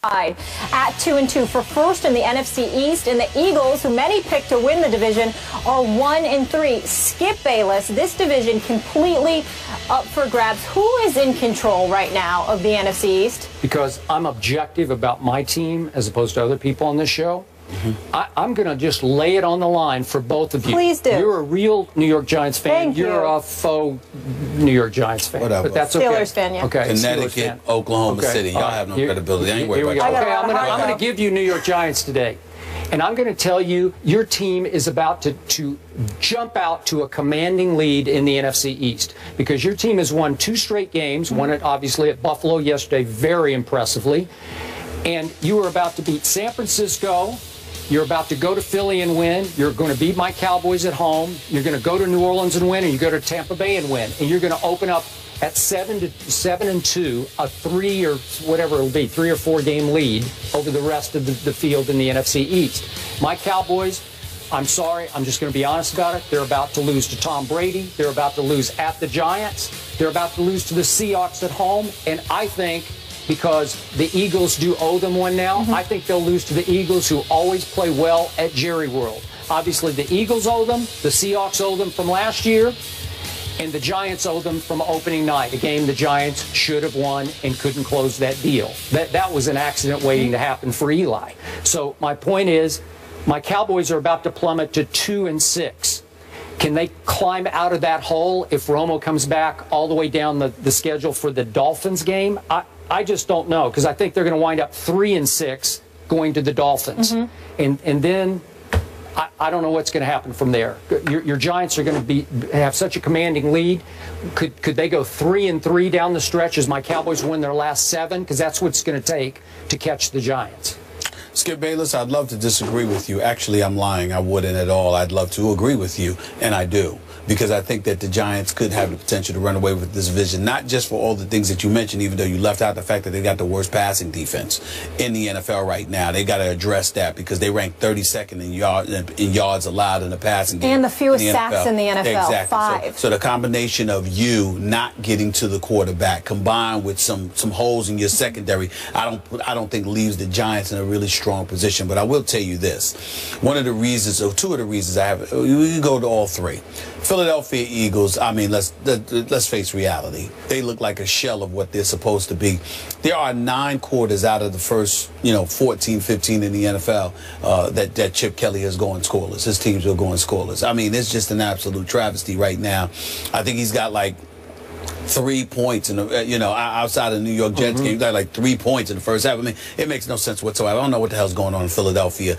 at 2-2 for first in the NFC East, and the Eagles, who many picked to win the division, are 1-3. Skip Bayless, this division completely up for grabs. Who is in control right now of the NFC East? Because I'm objective about my team as opposed to other people on this show. I'm going to just lay it on the line for both of you. Please do. You're a real New York Giants fan. Thank you. You're a faux New York Giants fan. Whatever. But that's okay. Steelers fan, yeah. Okay. Connecticut, Oklahoma City. Y'all have no credibility. I ain't worried about you. you. Okay, I'm going to give you New York Giants today. And I'm going to tell you, your team is about to jump out to a commanding lead in the NFC East, because your team has won 2 straight games, won it obviously at Buffalo yesterday very impressively, and you are about to beat San Francisco. You're about to go to Philly and win. You're going to beat my Cowboys at home. You're going to go to New Orleans and win, and you go to Tampa Bay and win. And you're going to open up at 7-2, a 3 or whatever it'll be, 3 or 4 game lead over the rest of the field in the NFC East. My Cowboys, I'm sorry, I'm just going to be honest about it. They're about to lose to Tom Brady. They're about to lose at the Giants. They're about to lose to the Seahawks at home. And I think, because the Eagles do owe them one now, I think they'll lose to the Eagles, who always play well at Jerry World. Obviously, the Eagles owe them, the Seahawks owe them from last year, and the Giants owe them from opening night, a game the Giants should have won and couldn't close that deal. That was an accident waiting to happen for Eli. So my point is, my Cowboys are about to plummet to 2-6. Can they climb out of that hole if Romo comes back all the way down the schedule for the Dolphins game? I just don't know, because I think they're going to wind up 3-6 going to the Dolphins. And then I don't know what's going to happen from there. Your Giants are going to have such a commanding lead. Could they go 3-3 down the stretch as my Cowboys win their last 7? Because that's what it's going to take to catch the Giants. Skip Bayless, I'd love to disagree with you. Actually, I'm lying. I wouldn't at all. I'd love to agree with you, and I do. Because I think that the Giants could have the potential to run away with this division, not just for all the things that you mentioned, even though you left out the fact that they got the worst passing defense in the NFL right now. They got to address that, because they rank 32nd in yards allowed in the passing game. And the fewest sacks in the NFL, exactly. 5. So the combination of you not getting to the quarterback, combined with some holes in your secondary, I don't think leaves the Giants in a really strong position. But I will tell you this: one of the reasons, or 2 of the reasons I have, we can go to all 3. Philadelphia Eagles, I mean, let's face reality. They look like a shell of what they're supposed to be. There are 9 quarters out of the first, 14, 15 in the NFL that Chip Kelly is going scoreless. His teams are going scoreless. I mean, it's just an absolute travesty right now. I think he's got like 3 points in the, outside of the New York Jets game. He's got like 3 points in the first half. I mean, it makes no sense whatsoever. I don't know what the hell's going on in Philadelphia.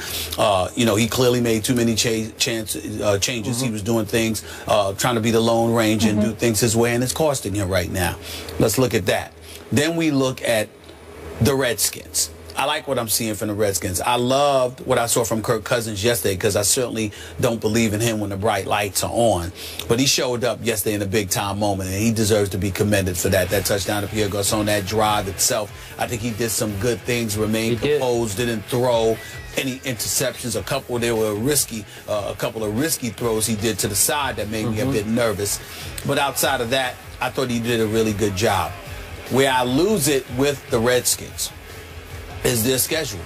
He clearly made too many changes. He was doing things, trying to be the Lone Ranger and do things his way, and it's costing him right now. Let's look at that. Then we look at the Redskins. I like what I'm seeing from the Redskins. I loved what I saw from Kirk Cousins yesterday, because I certainly don't believe in him when the bright lights are on. But he showed up yesterday in a big-time moment, and he deserves to be commended for that. That touchdown to Pierre Garçon, that drive itself, I think he did some good things, remained composed, didn't throw any interceptions. A couple of risky throws he did to the side that made me a bit nervous. But outside of that, I thought he did a really good job. Where I lose it with the Redskins is their schedule.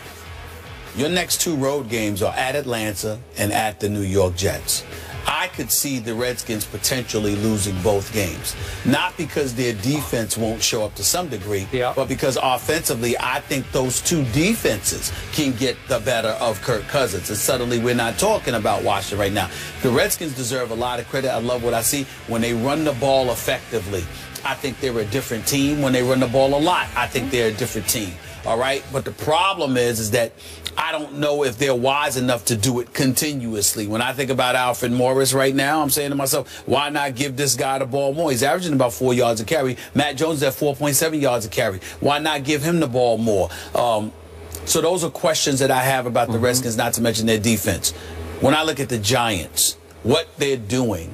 Your next 2 road games are at Atlanta and at the New York Jets. I could see the Redskins potentially losing both games. Not because their defense won't show up to some degree, but because offensively, I think those 2 defenses can get the better of Kirk Cousins. And suddenly, we're not talking about Washington right now. The Redskins deserve a lot of credit. I love what I see when they run the ball effectively. I think they're a different team. When they run the ball a lot, I think they're a different team. All right, but the problem is that I don't know if they're wise enough to do it continuously. When I think about Alfred Morris right now, I'm saying to myself, why not give this guy the ball more? He's averaging about 4 yards a carry. Matt Jones is at 4.7 yards a carry. Why not give him the ball more? So those are questions that I have about the Redskins, not to mention their defense. When I look at the Giants, what they're doing,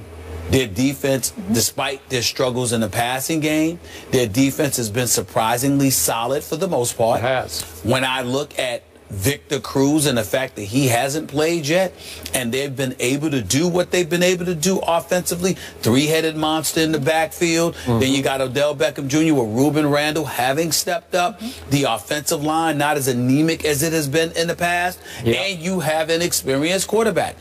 their defense, despite their struggles in the passing game, their defense has been surprisingly solid for the most part. It has. When I look at Victor Cruz and the fact that he hasn't played yet, and they've been able to do what they've been able to do offensively, three-headed monster in the backfield. Then you got Odell Beckham Jr. with Ruben Randle having stepped up. The offensive line not as anemic as it has been in the past. And you have an experienced quarterback.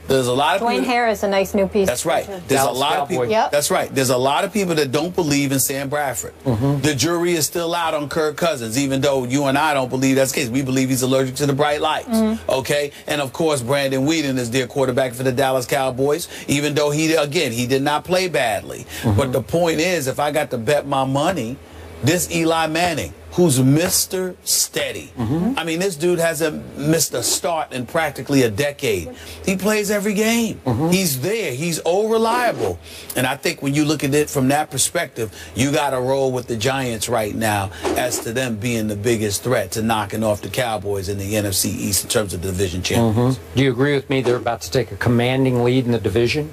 There's a lot of Dwayne Harris, a nice new piece. That's right. There's a lot of people. That's right. There's a lot of people that don't believe in Sam Bradford. The jury is still out on Kirk Cousins, even though you and I don't believe that's the case. We believe he's allergic to the bright lights. Okay? And of course, Brandon Whedon is their quarterback for the Dallas Cowboys, even though he did not play badly. But the point is, if I got to bet my money, this Eli Manning, who's Mr. Steady. I mean, this dude hasn't missed a start in practically a decade. He plays every game. He's there. He's all-reliable. And I think when you look at it from that perspective, you got to roll with the Giants right now as to them being the biggest threat to knocking off the Cowboys in the NFC East in terms of division champions. Do you agree with me they're about to take a commanding lead in the division?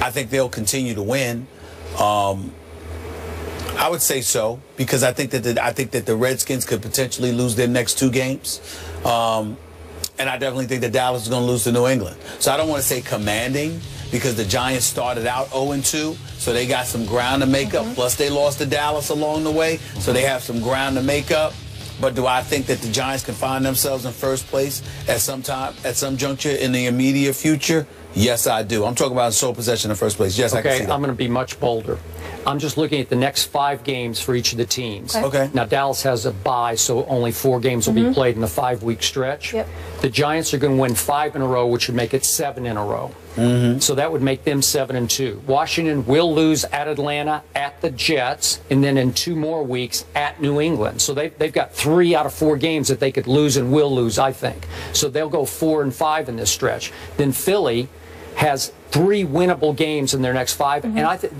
I think they'll continue to win. I would say so, because I think that the Redskins could potentially lose their next 2 games, and I definitely think that Dallas is going to lose to New England. So I don't want to say commanding, because the Giants started out 0-2, so they got some ground to make up. Plus they lost to Dallas along the way, so they have some ground to make up. But do I think that the Giants can find themselves in first place at some juncture in the immediate future? Yes, I do. I'm talking about sole possession in first place. Yes, I can see that. I'm going to be much bolder. I'm just looking at the next 5 games for each of the teams. Now, Dallas has a bye, so only 4 games will be played in the 5-week stretch. The Giants are going to win 5 in a row, which would make it 7 in a row. So that would make them 7-2. Washington will lose at Atlanta, at the Jets, and then in 2 more weeks at New England. So they've got 3 out of 4 games that they could lose and will lose, I think. So they'll go 4-5 in this stretch. Then Philly has 3 winnable games in their next 5, and I think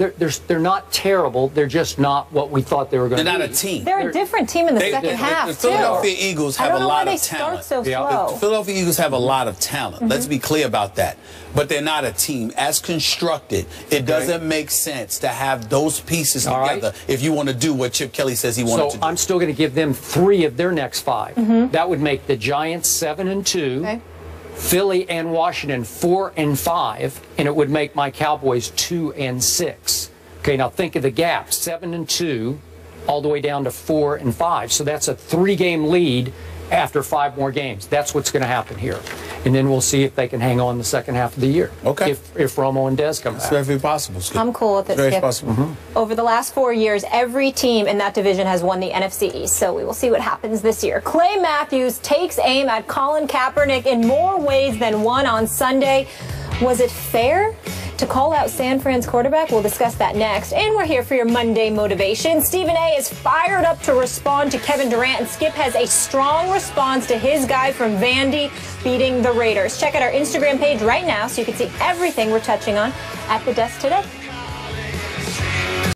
they're not terrible. They're just not what we thought they were going to be. They're not a team. They're a different team in the second half, The Philadelphia Eagles have a lot of talent. I don't know why they start so slow. The Philadelphia Eagles have a lot of talent. Let's be clear about that. But they're not a team. As constructed, it doesn't make sense to have those pieces together if you want to do what Chip Kelly says he wanted to do. So I'm still going to give them 3 of their next 5. That would make the Giants 7-2. Philly and Washington 4-5, and it would make my Cowboys 2-6. Okay, now think of the gap: 7-2, all the way down to 4-5. So that's a 3-game lead after 5 more games. That's what's going to happen here, and then we'll see if they can hang on the second half of the year. If Romo and Dez come back. It's very possible, Skip. I'm cool with it, Very Skip. possible. Over the last 4 years, every team in that division has won the NFC East, so we will see what happens this year. Clay Matthews takes aim at Colin Kaepernick in more ways than one on Sunday. Was it fair to call out San Fran's quarterback? We'll discuss that next. And we're here for your Monday motivation. Stephen A. is fired up to respond to Kevin Durant, and Skip has a strong response to his guy from Vandy beating the Raiders. Check out our Instagram page right now so you can see everything we're touching on at the desk today.